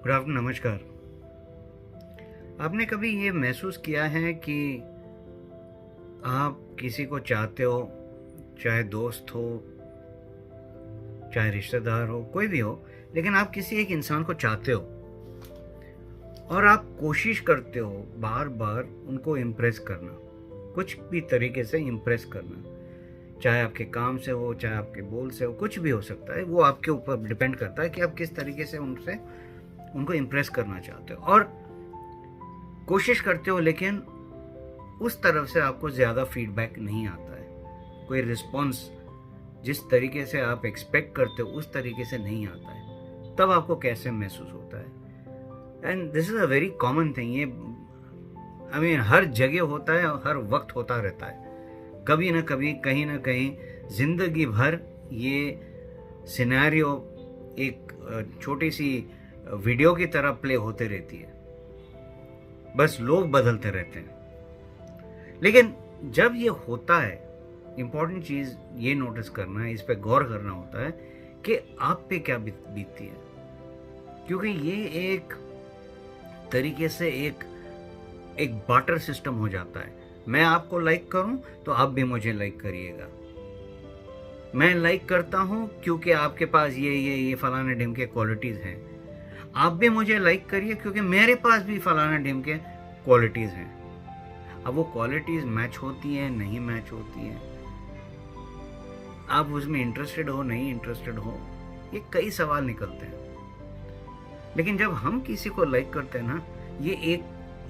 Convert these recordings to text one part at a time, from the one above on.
Good afternoon, नमस्कार। आपने कभी ये महसूस किया है कि आप किसी को चाहते हो, चाहे दोस्त हो, चाहे रिश्तेदार हो, कोई भी हो, लेकिन आप किसी एक इंसान को चाहते हो और आप कोशिश करते हो बार बार उनको इम्प्रेस करना, कुछ भी तरीके से इम्प्रेस करना, चाहे आपके काम से हो, चाहे आपके बोल से हो, कुछ भी हो सकता है। वो आपके ऊपर डिपेंड करता है कि आप किस तरीके से उनको इम्प्रेस करना चाहते हो और कोशिश करते हो, लेकिन उस तरफ से आपको ज़्यादा फीडबैक नहीं आता है। कोई रिस्पॉन्स जिस तरीके से आप एक्सपेक्ट करते हो उस तरीके से नहीं आता है। तब आपको कैसे महसूस होता है? And this is a very common thing. ये हर जगह होता है और हर वक्त होता रहता है। कभी ना कभी, कहीं ना कहीं ज़िंदगी भर ये सिनेरियो एक छोटी सी वीडियो की तरह प्ले होते रहती है, बस लोग बदलते रहते हैं। लेकिन जब ये होता है, इम्पॉर्टेंट चीज़ ये नोटिस करना है, इस पे गौर करना होता है कि आप पे क्या बीतती है। क्योंकि ये एक तरीके से एक बार्टर सिस्टम हो जाता है। मैं आपको लाइक करूं तो आप भी मुझे लाइक करिएगा। मैं लाइक करता हूं क्योंकि आपके पास ये फलाने ढिमके क्वालिटीज़ हैं। आप भी मुझे लाइक करिए क्योंकि मेरे पास भी फलाना ढिमके क्वालिटीज़ हैं। अब वो क्वालिटीज़ मैच होती हैं, नहीं मैच होती हैं, आप उसमें इंटरेस्टेड हो, नहीं इंटरेस्टेड हो, ये कई सवाल निकलते हैं। लेकिन जब हम किसी को लाइक करते हैं ना, ये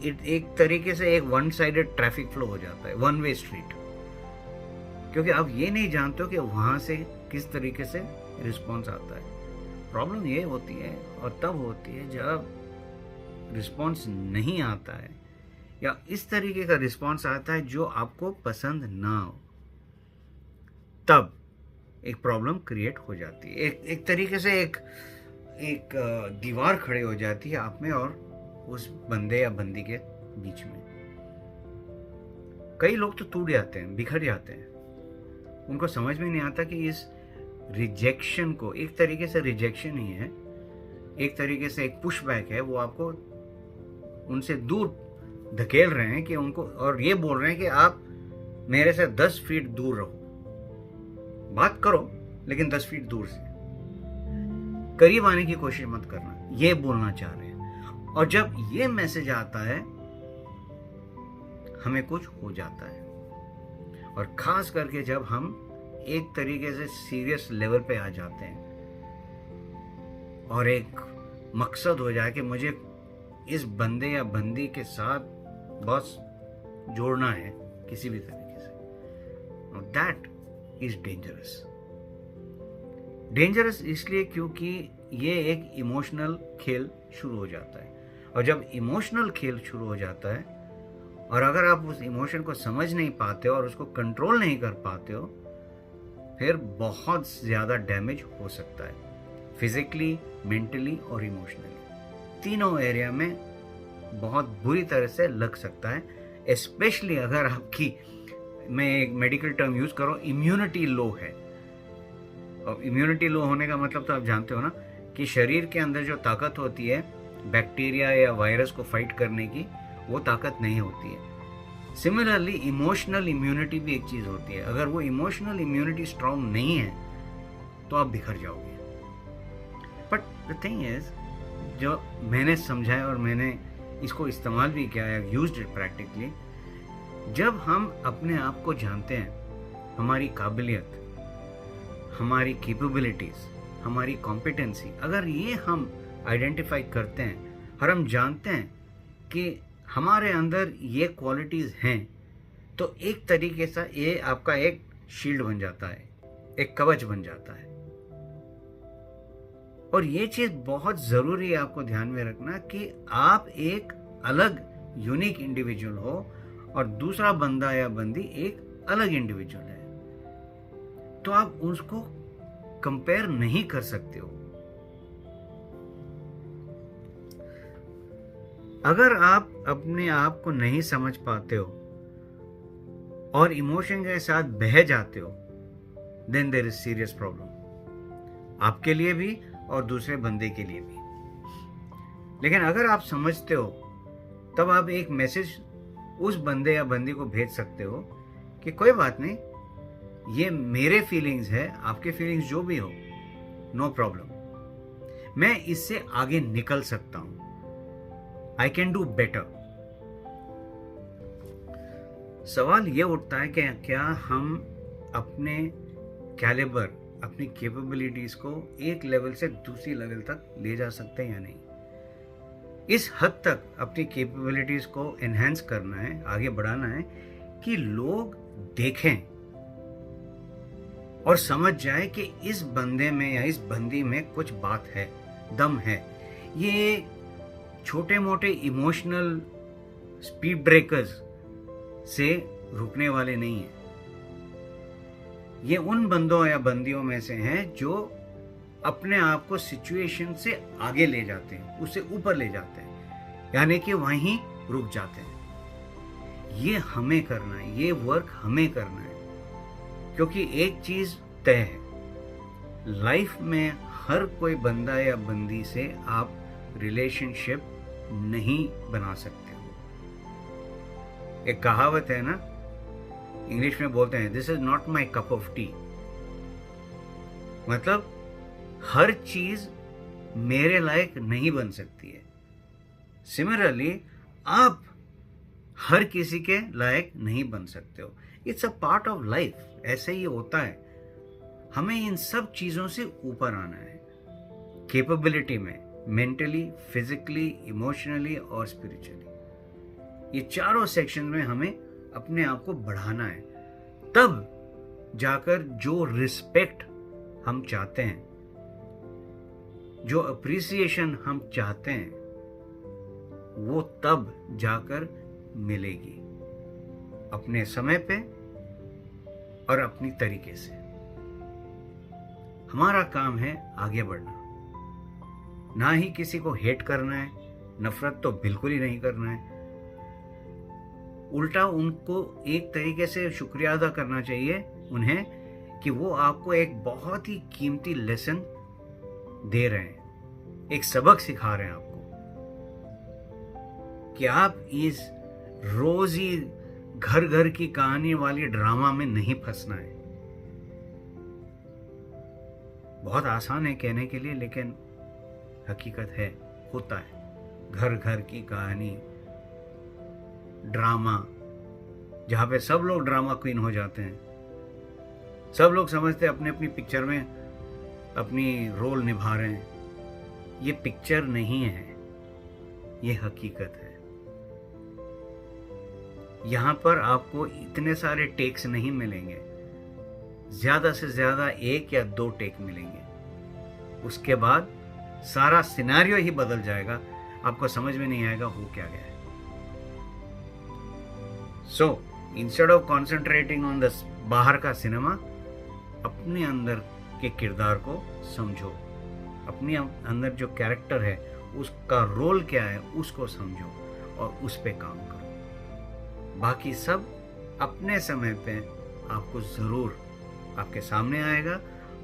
एक तरीके से एक वन साइडेड ट्रैफिक फ्लो हो जाता है, वन वे स्ट्रीट। क्योंकि आप ये नहीं जानते हो कि वहाँ से किस तरीके से रिस्पॉन्स आता है। प्रॉब्लम ये होती है और तब होती है जब रिस्पॉन्स नहीं आता है या इस तरीके का रिस्पॉन्स आता है जो आपको पसंद ना हो। तब एक प्रॉब्लम क्रिएट हो जाती है। एक तरीके से एक दीवार खड़ी हो जाती है आप में और उस बंदे या बंदी के बीच में। कई लोग तो टूट जाते हैं, बिखर जाते हैं। उनको समझ में नहीं आता कि इस रिजेक्शन को, एक तरीके से रिजेक्शन ही है, एक तरीके से एक पुशबैक है। वो आपको उनसे दूर धकेल रहे हैं कि उनको, और ये बोल रहे हैं कि आप मेरे से 10 फीट दूर रहो, बात करो लेकिन 10 फीट दूर से, करीब आने की कोशिश मत करना, ये बोलना चाह रहे हैं। और जब ये मैसेज आता है हमें कुछ हो जाता है। और खास करके जब हम एक तरीके से सीरियस लेवल पे आ जाते हैं और एक मकसद हो जाए कि मुझे इस बंदे या बंदी के साथ बस जोड़ना है किसी भी तरीके से, और दैट इज डेंजरस इसलिए क्योंकि ये एक इमोशनल खेल शुरू हो जाता है। और जब इमोशनल खेल शुरू हो जाता है और अगर आप उस इमोशन को समझ नहीं पाते हो और उसको कंट्रोल नहीं कर पाते हो, फिर बहुत ज़्यादा डैमेज हो सकता है, फिजिकली, मेंटली और इमोशनली। तीनों एरिया में बहुत बुरी तरह से लग सकता है। स्पेशली अगर आपकी, मैं एक मेडिकल टर्म यूज़ करूँ, इम्यूनिटी लो है। और इम्यूनिटी लो होने का मतलब तो आप जानते हो ना कि शरीर के अंदर जो ताकत होती है बैक्टीरिया या वायरस को फाइट करने की, वो ताकत नहीं होती है। सिमिलरली इमोशनल इम्यूनिटी भी एक चीज़ होती है। अगर वो इमोशनल इम्यूनिटी स्ट्रांग नहीं है तो आप बिखर जाओगे। बट द थिंग इज, जो मैंने समझा और मैंने इसको इस्तेमाल भी किया है, यूज्ड इट प्रैक्टिकली, जब हम अपने आप को जानते हैं, हमारी काबिलियत, हमारी कैपेबिलिटीज़, हमारी कॉम्पिटेंसी, अगर ये हम आइडेंटिफाई करते हैं और हम जानते हैं कि हमारे अंदर ये क्वालिटीज़ हैं, तो एक तरीके से ये आपका एक शील्ड बन जाता है, एक कवच बन जाता है। और ये चीज़ बहुत ज़रूरी है आपको ध्यान में रखना कि आप एक अलग यूनिक इंडिविजुअल हो और दूसरा बंदा या बंदी एक अलग इंडिविजुअल है। तो आप उसको कंपेयर नहीं कर सकते हो। अगर आप अपने आप को नहीं समझ पाते हो और इमोशन के साथ बह जाते हो, then there is serious problem, आपके लिए भी और दूसरे बंदे के लिए भी। लेकिन अगर आप समझते हो तब आप एक मैसेज उस बंदे या बंदी को भेज सकते हो कि कोई बात नहीं, ये मेरे फीलिंग्स है, आपके फीलिंग्स जो भी हो, नो प्रॉब्लम, मैं इससे आगे निकल सकता हूं, आई कैन डू बेटर। सवाल ये उठता है कि क्या हम अपने कैलिबर, अपनी कैपेबिलिटीज को एक लेवल से दूसरी लेवल तक ले जा सकते हैं या नहीं। इस हद तक अपनी कैपेबिलिटीज को एनहांस करना है, आगे बढ़ाना है कि लोग देखें और समझ जाए कि इस बंदे में या इस बंदी में कुछ बात है, दम है। ये छोटे मोटे इमोशनल स्पीड ब्रेकर्स से रुकने वाले नहीं हैं। ये उन बंदों या बंदियों में से हैं जो अपने आप को सिचुएशन से आगे ले जाते हैं, उससे ऊपर ले जाते हैं, यानी कि वहीं रुक जाते हैं। ये हमें करना है, ये वर्क हमें करना है, क्योंकि एक चीज तय है, लाइफ में हर कोई बंदा या बंदी से आप रिलेशनशिप नहीं बना सकते हो। एक कहावत है ना, इंग्लिश में बोलते हैं, this is not my cup of T. मतलब हर चीज मेरे लायक नहीं बन सकती है। सिमिलरली आप हर किसी के लायक नहीं बन सकते हो। It's a part of life, ऐसे ही होता है। हमें इन सब चीजों से ऊपर आना है, कैपेबिलिटी में, मेंटली, फिजिकली, इमोशनली और स्पिरिचुअली। ये चारों सेक्शन में हमें अपने आप को बढ़ाना है, तब जाकर जो रिस्पेक्ट हम चाहते हैं, जो अप्रिसिएशन हम चाहते हैं, वो तब जाकर मिलेगी, अपने समय पे और अपनी तरीके से। हमारा काम है आगे बढ़ना, ना ही किसी को हेट करना है, नफरत तो बिल्कुल ही नहीं करना है। उल्टा उनको एक तरीके से शुक्रिया अदा करना चाहिए उन्हें कि वो आपको एक बहुत ही कीमती लेसन दे रहे हैं, एक सबक सिखा रहे हैं आपको कि आप इस रोज ही घर घर की कहानी वाली ड्रामा में नहीं फंसना है। बहुत आसान है कहने के लिए, लेकिन हकीकत है, होता है। घर घर की कहानी, ड्रामा, जहां पे सब लोग ड्रामा क्वीन हो जाते हैं, सब लोग समझते हैं अपनी अपनी पिक्चर में अपनी रोल निभा रहे हैं। ये पिक्चर नहीं है, ये हकीकत है। यहां पर आपको इतने सारे टेक्स नहीं मिलेंगे, ज्यादा से ज्यादा 1 या 2 टेक मिलेंगे। उसके बाद सारा सिनेरियो ही बदल जाएगा, आपको समझ में नहीं आएगा हो क्या गया है। So instead of concentrating on the बाहर का सिनेमा, अपने अंदर के किरदार को समझो, अपने अंदर जो कैरेक्टर है उसका रोल क्या है उसको समझो और उस पे काम करो। बाकी सब अपने समय पे आपको जरूर आपके सामने आएगा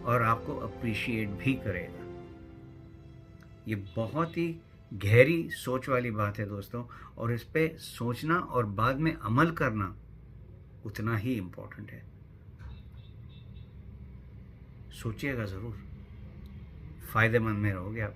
और आपको अप्रिशिएट भी करेगा। ये बहुत ही गहरी सोच वाली बात है दोस्तों, और इस पे सोचना और बाद में अमल करना उतना ही इम्पोर्टेंट है। सोचिएगा ज़रूर, फायदेमंद में रहोगे आप।